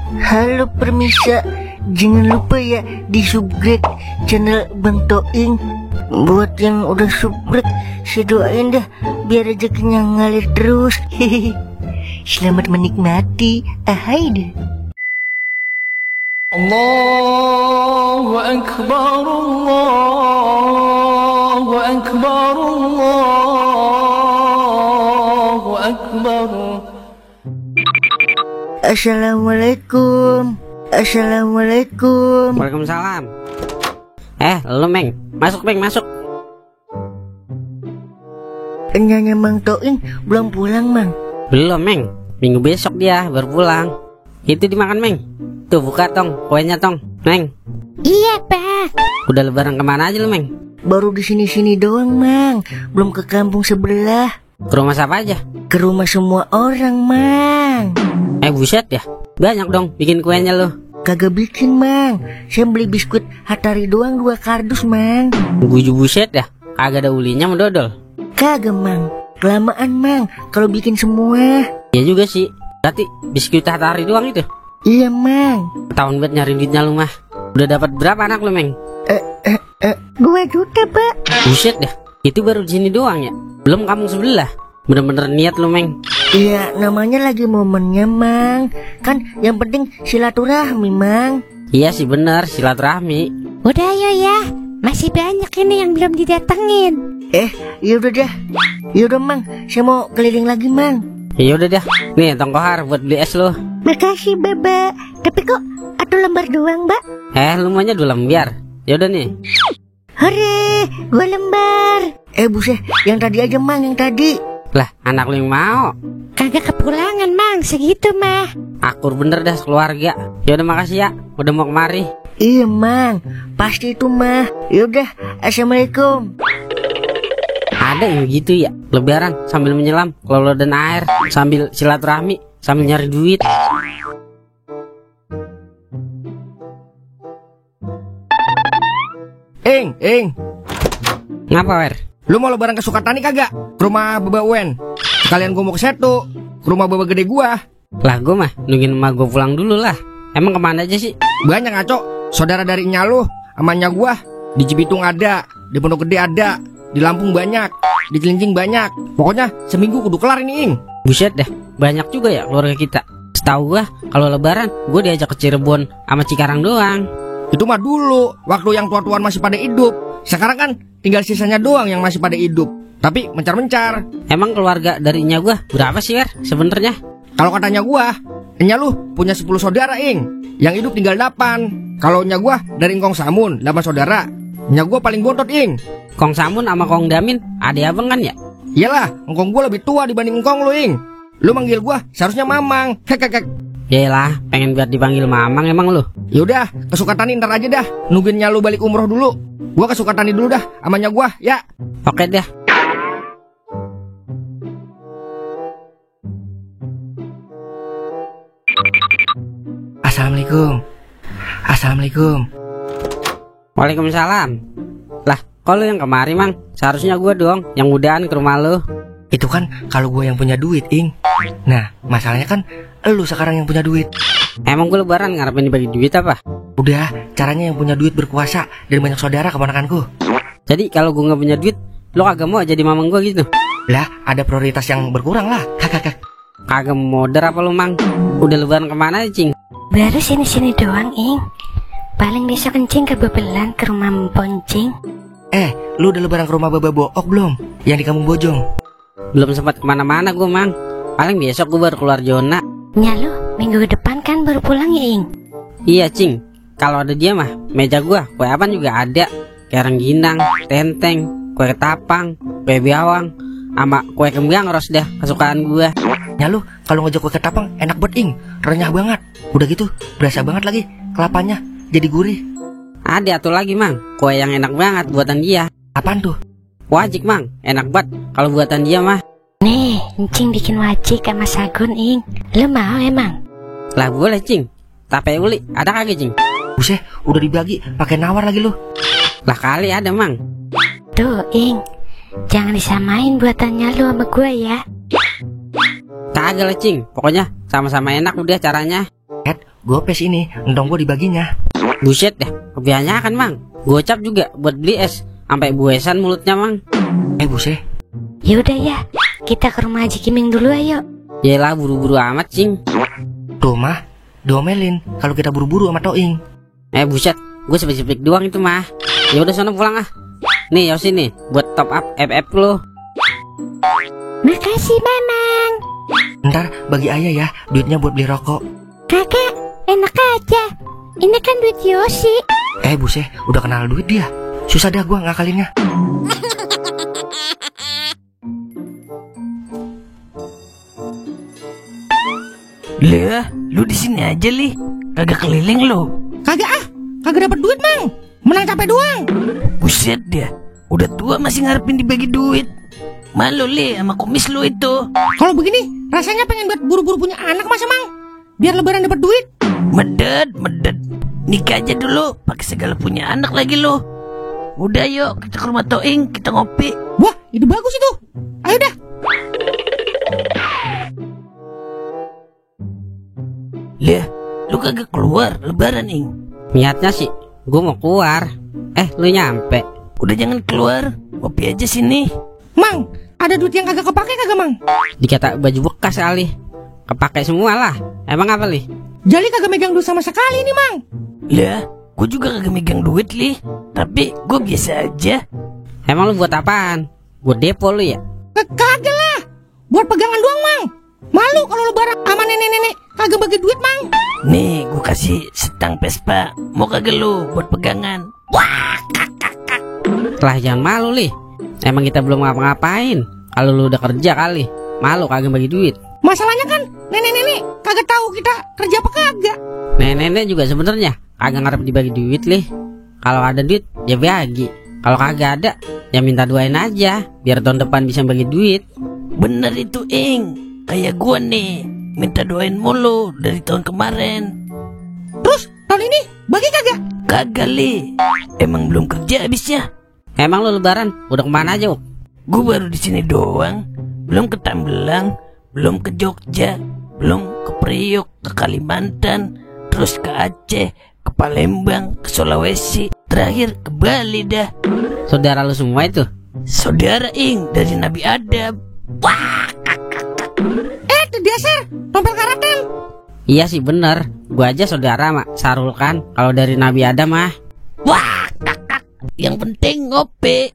Halo permisa, jangan lupa ya di subscribe channel Bang Toing. Buat yang udah subscribe, saya doain dah biar rezekinya ngalir terus. Hehehe. Selamat menikmati. Ahai deh. Allahu Akbar, Allahu Akbar, Allahu Akbar. Assalamualaikum. Assalamualaikum. Waalaikumsalam. Lu Meng, masuk Meng, masuk. Nyanyi Mang Toing belum pulang, Mang. Belum Meng, minggu besok dia baru pulang. Itu dimakan Meng. Tuh buka tong, kuenya tong, Meng. Iya Pak. Udah lebaran kemana aja lu Meng? Baru di sini-sini doang, Mang. Belum ke kampung sebelah. Ke rumah siapa aja? Ke rumah semua orang, Mang. Buset ya, banyak dong bikin kuenya lu. Kagak bikin, Mang. Saya beli biskuit Hatari doang 2 kardus, Mang. Guju buset ya, kagak ada ulinya mendodol. Kagak, Mang. Kelamaan, Mang. Kalau bikin semua. Ya juga sih. Berarti biskuit Hatari doang itu? Iya, Mang. Tahun buat nyari duitnya lu mah. Udah dapat berapa anak lu Meng? 2 juta, Pak. Buset dah, itu baru di sini doang ya. Belum kampung sebelah. Bener-bener niat lu Meng. Iya, namanya lagi momennya, Mang. Kan yang penting silaturahmi, Mang. Iya sih bener, silaturahmi. Udah ayo ya, masih banyak ini yang belum didatengin. Yaudah dah. Yaudah, Mang. Saya mau keliling lagi, Mang. Ya udah dah. Nih Tong Kohar buat beli es lu. Makasih, Baba. Tapi kok atau lembar doang, Mbak? Lu maunya 2 lembar. Ya udah nih. Hore, 2 lembar. Buset, yang tadi aja, Mang, yang tadi. Lah, anak lu yang mau. Kagak kepulangan Mang, segitu mah. Akur bener dah keluarga. Ya udah makasih ya, udah mau kemari. Iya, Mang. Pasti itu, mah. Yaudah, assalamualaikum. Ada yang gitu ya, lebaran sambil menyelam kelolo dan air, sambil silaturahmi, sambil nyari duit. Ing. Ngapa Wer? Lu mau lebaran ke Sukatani kagak? Ke rumah Baba Wen. Sekalian gua mau ke Setu, ke rumah Baba gede gua. Lah gua mah nungguin emak gua pulang dulu lah. Emang kemana aja sih? Banyak ngaco, saudara dari Nyalu, amannya gua. Di Cibitung ada, di Pondok Gede ada, di Lampung banyak, di Cilincing banyak. Pokoknya seminggu kudu kelar ini, Ing. Buset dah, banyak juga ya keluarga kita. Setahu gua kalau lebaran gua diajak ke Cirebon sama Cikarang doang. Itu mah dulu, waktu yang tua-tuaan masih pada hidup. Sekarang kan tinggal sisanya doang yang masih pada hidup. Tapi mencar-mencar. Emang keluarga dari nya gua berapa sih Wer sebenarnya? Kalau katanya gua, Nyalu punya 10 saudara, Ing. Yang hidup tinggal 8. Kalau nya gua dari Engkong Samun 8 saudara. Nya gua paling bontot, Ing. Kong Samun sama Kong Damin adik abang kan ya? Iyalah, engkong gua lebih tua dibanding engkong lu, Ing. Lu manggil gua seharusnya Mamang. Kek. Yaelah, pengen buat dipanggil Mamang emang lu. Yaudah, ke Sukatani ntar aja dah. Nungguinnya lu balik umroh dulu. Gua ke Sukatani dulu dah, amannya gua, ya. Oke dah. Assalamualaikum. Waalaikumsalam. Lah, kok lu yang kemari Mang? Seharusnya gua dong yang udahan ke rumah lu. Itu kan kalau gua yang punya duit, Ing. Nah, masalahnya kan lu sekarang yang punya duit. Emang gua lebaran ngarepin dibagi duit apa? Udah, caranya yang punya duit berkuasa dan banyak saudara keponakanku. Jadi kalau gua nggak punya duit, lu kagak mau jadi mamang gua gitu? Lah, ada prioritas yang berkurang lah. Kak. Kagak modar apa lu Mang? Udah lebaran kemana aja Cing? Baru sini-sini doang Ing. Paling besok kencing ke Bebelan ke rumah Poncing. Lu udah lebaran ke rumah Baba Book belum? Yang di Kampung Bojong. Belum sempat kemana-mana gua Mang. Paling besok gua baru keluar zona. Nyalu, minggu depan kan baru pulang ya Ing. Iya Cing, kalau ada dia mah meja gua kue apaan juga ada. Kayak rengginang, tenteng, kue ketapang, kue biawang, sama kue kembang ros dah kesukaan gua. Nyalu, kalau ngejok kue ketapang enak banget, Ing. Renyah banget. Udah gitu, berasa banget lagi kelapanya jadi gurih. Ada atuh lagi Mang, kue yang enak banget buatan dia. Apaan tuh? Wajik Mang, enak banget kalau buatan dia mah. Nih, Encing bikin wajik sama sagun Ing. Lu mau emang? Lah boleh Cing. Tape uli, ada kagak Cing? Buset, udah dibagi, pakai nawar lagi lu. Lah kali ada Mang. Tuh Ing, jangan disamain buatannya lu sama gue ya. Kagak lah Cing, pokoknya sama-sama enak udah caranya. Gopes ini, entong gua dibaginya. Buset dah, kebanyakan mang. Gocap juga buat beli es, sampai buesan mulutnya mang. Buset. Yaudah ya, kita ke rumah Haji Kiming dulu ayo. Yelah buru-buru amat cing. Tuh mah, diomelin kalau kita buru-buru sama Toing. Buset, gue spesifik doang itu mah. Ya udah sono pulang ah. Nih Yosi nih, buat top up FF lo. Makasih Mamang. Ntar bagi ayah ya, duitnya buat beli rokok. Kakak, enak aja. Ini kan duit Yosi. Buset, udah kenal duit dia. Susah dah gua ngakalinnya. Lah, lu di sini aja li, kagak keliling lu. Kagak dapat duit mang. Menang capek doang. Buset dia, udah tua masih ngarepin dibagi duit. Malu li sama kumis lu itu. Kalau begini, rasanya pengen buat buru-buru punya anak masa mang. Biar lebaran dapat duit. Medet. Nikah aja dulu, pakai segala punya anak lagi lu. Udah yuk, kita ke rumah Toing, kita ngopi. Wah, itu bagus itu. Ayo dah. Lah, lu kagak keluar lebaran ing. Niatnya sih, gue mau keluar. Lu nyampe. Udah jangan keluar, ngopi aja sini. Mang, ada duit yang kagak kepake kagak mang? Dikata baju bekas kali. Kepake semua lah. Emang apa li? Jali kagak megang duit sama sekali nih mang. Lah, gue juga kagak megang duit li. Tapi gue biasa aja. Emang lu buat apaan? Buat depo lu ya? Kagak lah. Buat pegangan doang mang. Malu kalau lebaran sama nenek-nenek kagak bagi duit mang. Nih, gue kasih setang Vespa. Mau kagak lu buat pegangan? Wah, kakak. Lah jangan malu li. Emang kita belum ngapa-ngapain. Kalau lu udah kerja kali, malu kagak bagi duit. Masalahnya kan nenek-nenek kagak tahu kita kerja apa kagak. Nenek juga sebenarnya kagak ngarep dibagi duit li. Kalau ada duit ya bagi. Kalau kagak ada ya minta doain aja biar tahun depan bisa bagi duit. Bener itu ing. Kayak gua nih, minta doain mulu dari tahun kemarin. Terus tahun ini bagi kagak? Kagak li. Emang belum kerja habisnya. Emang lu lebaran udah kemana aja? Gue baru di sini doang. Belum ke Tambelang, belum ke Jogja, belum ke Priok, ke Kalimantan, terus ke Aceh, ke Palembang, ke Sulawesi, terakhir ke Bali dah. Saudara lu semua itu? Saudara ing dari Nabi Adam. Wah, Dasar tompel karaten. Iya sih bener. Gua aja saudara mak Sarul kan. Kalau dari Nabi Adam mah. Wah, kakak. Yang penting ngopi.